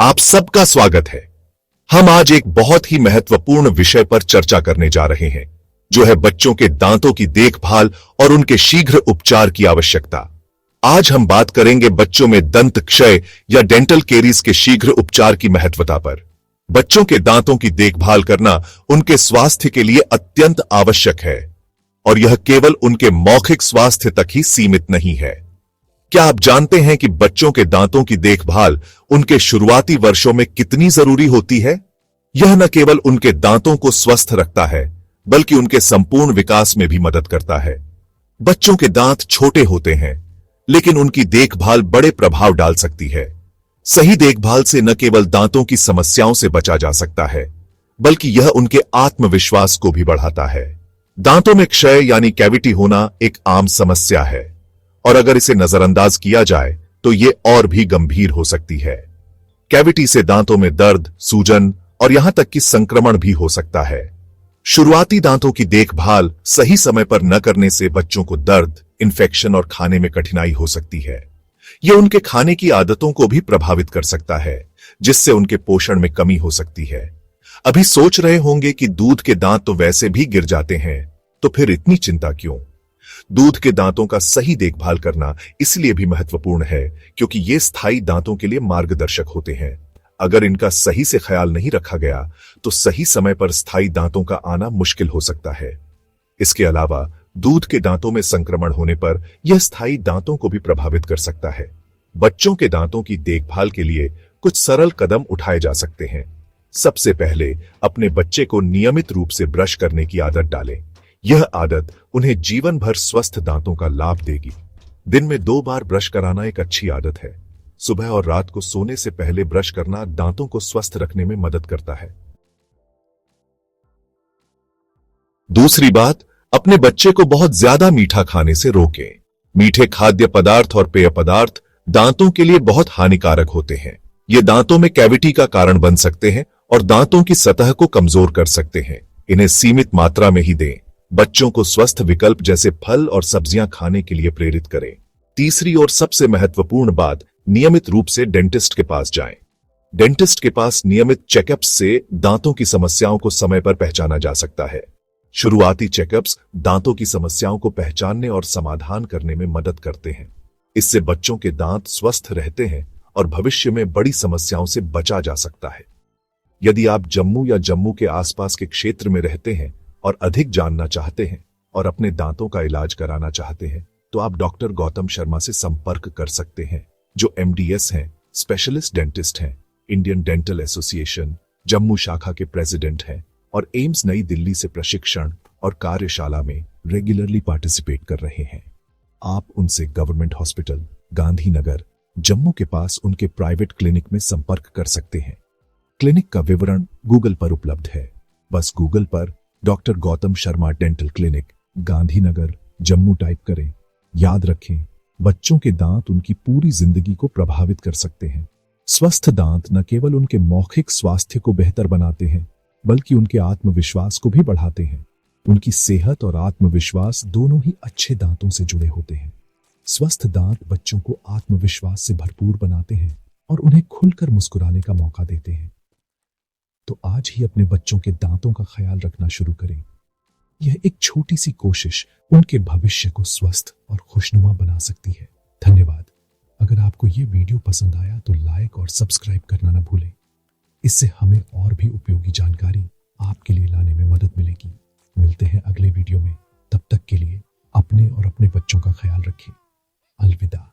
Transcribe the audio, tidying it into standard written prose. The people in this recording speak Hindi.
आप सबका स्वागत है। हम आज एक बहुत ही महत्वपूर्ण विषय पर चर्चा करने जा रहे हैं, जो है बच्चों के दांतों की देखभाल और उनके शीघ्र उपचार की आवश्यकता। आज हम बात करेंगे बच्चों में दंत क्षय या डेंटल केरीज के शीघ्र उपचार की महत्वता पर। बच्चों के दांतों की देखभाल करना उनके स्वास्थ्य के लिए अत्यंत आवश्यक है, और यह केवल उनके मौखिक स्वास्थ्य तक ही सीमित नहीं है। क्या आप जानते हैं कि बच्चों के दांतों की देखभाल उनके शुरुआती वर्षों में कितनी जरूरी होती है? यह न केवल उनके दांतों को स्वस्थ रखता है, बल्कि उनके संपूर्ण विकास में भी मदद करता है। बच्चों के दांत छोटे होते हैं, लेकिन उनकी देखभाल बड़े प्रभाव डाल सकती है। सही देखभाल से न केवल दांतों की समस्याओं से बचा जा सकता है, बल्कि यह उनके आत्मविश्वास को भी बढ़ाता है। दांतों में क्षय यानी कैविटी होना एक आम समस्या है, और अगर इसे नजरअंदाज किया जाए तो यह और भी गंभीर हो सकती है। कैविटी से दांतों में दर्द, सूजन और यहां तक कि संक्रमण भी हो सकता है। शुरुआती दांतों की देखभाल सही समय पर न करने से बच्चों को दर्द, इन्फेक्शन और खाने में कठिनाई हो सकती है। यह उनके खाने की आदतों को भी प्रभावित कर सकता है, जिससे उनके पोषण में कमी हो सकती है। अभी सोच रहे होंगे कि दूध के दांत तो वैसे भी गिर जाते हैं, तो फिर इतनी चिंता क्यों? दूध के दांतों का सही देखभाल करना इसलिए भी महत्वपूर्ण है क्योंकि ये स्थायी दांतों के लिए मार्गदर्शक होते हैं। अगर इनका सही से ख्याल नहीं रखा गया तो सही समय पर स्थायी दांतों का आना मुश्किल हो सकता है। इसके अलावा दूध के दांतों में संक्रमण होने पर यह स्थायी दांतों को भी प्रभावित कर सकता है। बच्चों के दांतों की देखभाल के लिए कुछ सरल कदम उठाए जा सकते हैं। सबसे पहले अपने बच्चे को नियमित रूप से ब्रश करने की आदत डालें। यह आदत उन्हें जीवन भर स्वस्थ दांतों का लाभ देगी। दिन में 2 बार ब्रश कराना एक अच्छी आदत है। सुबह और रात को सोने से पहले ब्रश करना दांतों को स्वस्थ रखने में मदद करता है। दूसरी बात, अपने बच्चे को बहुत ज्यादा मीठा खाने से रोकें। मीठे खाद्य पदार्थ और पेय पदार्थ दांतों के लिए बहुत हानिकारक होते हैं। ये दांतों में कैविटी का कारण बन सकते हैं और दांतों की सतह को कमजोर कर सकते हैं। इन्हें सीमित मात्रा में ही दें। बच्चों को स्वस्थ विकल्प जैसे फल और सब्जियां खाने के लिए प्रेरित करें। तीसरी और सबसे महत्वपूर्ण बात, नियमित रूप से डेंटिस्ट के पास जाएं। डेंटिस्ट के पास नियमित चेकअप्स से दांतों की समस्याओं को समय पर पहचाना जा सकता है। शुरुआती चेकअप्स दांतों की समस्याओं को पहचानने और समाधान करने में मदद करते हैं। इससे बच्चों के दांत स्वस्थ रहते हैं और भविष्य में बड़ी समस्याओं से बचा जा सकता है। यदि आप जम्मू या जम्मू के आसपास के क्षेत्र में रहते हैं और अधिक जानना चाहते हैं और अपने दांतों का इलाज कराना चाहते हैं, तो आप डॉक्टर गौतम शर्मा से संपर्क कर सकते हैं, जो MDS हैं, स्पेशलिस्ट डेंटिस्ट हैं, इंडियन डेंटल एसोसिएशन जम्मू शाखा के प्रेसिडेंट हैं और एम्स नई दिल्ली से प्रशिक्षण और कार्यशाला में रेगुलरली पार्टिसिपेट कर रहे हैं। आप उनसे गवर्नमेंट हॉस्पिटल गांधीनगर जम्मू के पास उनके प्राइवेट क्लिनिक में संपर्क कर सकते हैं। क्लिनिक का विवरण गूगल पर उपलब्ध है। बस गूगल पर doctor Gautam Sharma dental clinic Gandhinagar Jammu type करें। याद रखें, बच्चों के दांत उनकी पूरी जिंदगी को प्रभावित कर सकते हैं। स्वस्थ दांत न केवल उनके मौखिक स्वास्थ्य को बेहतर बनाते हैं, बल्कि उनके आत्मविश्वास को भी बढ़ाते हैं। उनकी सेहत और आत्मविश्वास दोनों ही अच्छे दांतों से जुड़े होते हैं। स्वस्थ दांत बच्चों को आत्मविश्वास से भरपूर बनाते हैं और उन्हें खुलकर मुस्कुराने का मौका देते हैं। तो आज ही अपने बच्चों के दांतों का ख्याल रखना शुरू करें। यह एक छोटी सी कोशिश उनके भविष्य को स्वस्थ और खुशनुमा बना सकती है। धन्यवाद। अगर आपको यह वीडियो पसंद आया तो लाइक और सब्सक्राइब करना न भूलें। इससे हमें और भी उपयोगी जानकारी आपके लिए लाने में मदद मिलेगी। मिलते हैं अगले वीडियो में। तब तक के लिए अपने और अपने बच्चों का ख्याल रखें। अलविदा।